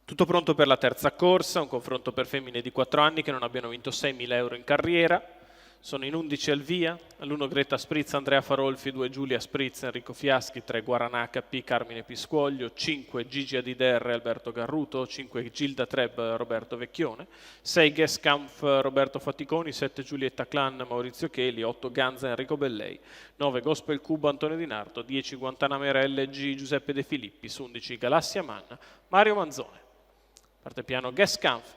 Tutto pronto per la terza corsa, un confronto per femmine di 4 anni che non abbiano vinto 6.000 euro in carriera. Sono in 11 al via, all'1 Greta Spritz, Andrea Farolfi, 2 Giulia Spritz, Enrico Fiaschi, 3 Guaranà HP, Carmine Piscuoglio, 5 Gigi Adiderre, Alberto Garruto, 5 Gilda Treb, Roberto Vecchione, 6 Geskampf, Roberto Faticoni, 7 Giulietta Clan, Maurizio Cheli, 8 Ganza, Enrico Bellei, 9 Gospel Cubo, Antonio Di Nardo, 10 Guantanamera LG, Giuseppe De Filippis, 11 Galassia Manna, Mario Manzone. Parte piano Geskampf.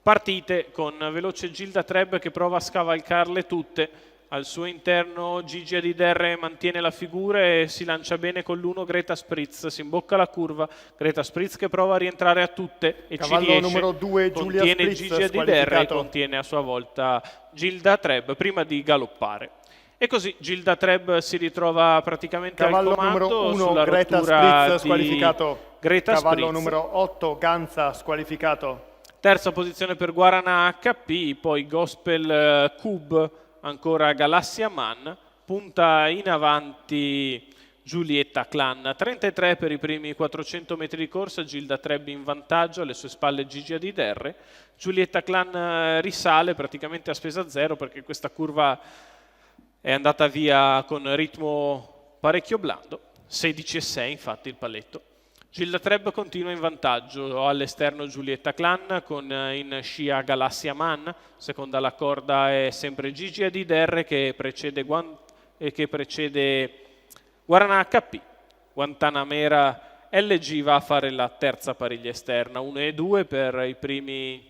Partite con veloce Gilda Treb che prova a scavalcarle tutte. Al suo interno Gigi Adiderre mantiene la figura e si lancia bene con l'1 Greta Spritz. Si imbocca la curva. Greta Spritz che prova a rientrare a tutte e cavallo ci riesce. Numero 2 Giulia contiene Spritz, Gigi Adiderre e contiene a sua volta Gilda Treb prima di galoppare. E così Gilda Treb si ritrova praticamente cavallo al comando numero 1 sulla Greta rottura Spritz squalificato. Greta Cavallo Spritz. numero 8 Ganza squalificato. Terza Posizione per Guarana HP, poi Gospel Cube, ancora Galassia Man, punta in avanti Giulietta Clan. 33 per i primi 400 metri di corsa, Gilda Treb in vantaggio, alle sue spalle Gigi Adiderre. Giulietta Clan risale praticamente a spesa zero perché questa curva è andata via con ritmo parecchio blando, 16,6 infatti il paletto. Gilda Treb continua in vantaggio, all'esterno Giulietta Clan con in scia Galassia Man, seconda la corda è sempre Gigi Adiderre che precede Guarana HP. Guantanamera LG va a fare la terza pariglia esterna, 1 e 2 per i primi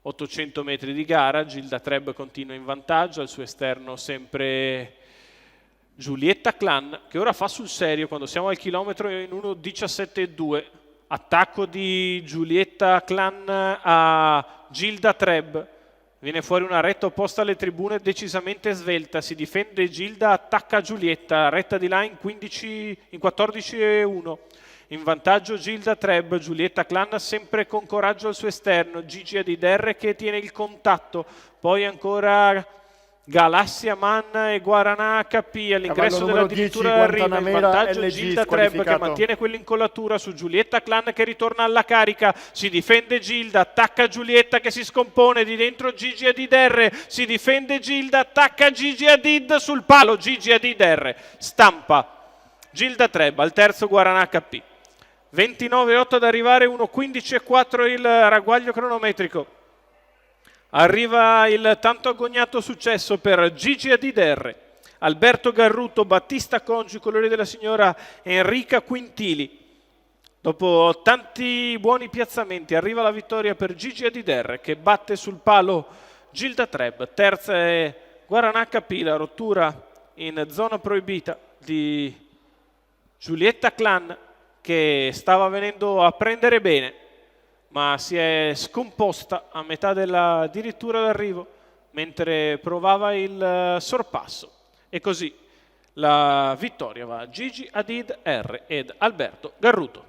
800 metri di gara. Gilda Treb continua in vantaggio, al suo esterno sempre Giulietta Clan che ora fa sul serio quando siamo al chilometro in 1:17,2. Attacco di Giulietta Clan a Gilda Treb. Viene fuori una retta opposta alle tribune decisamente svelta. Si difende Gilda, attacca Giulietta. Retta di là in 14,1. In vantaggio Gilda Treb, Giulietta Clan sempre con coraggio al suo esterno. Gigi Adiderre che tiene il contatto. Poi ancora Galassia Man e Guarana HP all'ingresso dell'addirittura d'arrivo. In vantaggio LG Gilda Treb che mantiene quell'incollatura su Giulietta Clan che ritorna alla carica. Si difende Gilda, attacca Giulietta che si scompone di dentro Gigi Adiderre. Si difende Gilda, attacca Gigi Adid sul palo. Gigi Adiderre stampa Gilda Treb al terzo Guarana HP. 29,8 ad arrivare, 1:15,4 il ragguaglio cronometrico. Arriva il tanto agognato successo per Gigi Adiderre, Alberto Garruto, Battista Congi, colori della signora Enrica Quintili. Dopo tanti buoni piazzamenti arriva la vittoria per Gigi Adiderre che batte sul palo Gilda Treb. Terza è Guarana HP, la rottura in zona proibita di Giulietta Clan che stava venendo a prendere bene ma si è scomposta a metà della addirittura d'arrivo mentre provava il sorpasso e così la vittoria va a Gigi Adiderre ed Alberto Garruto.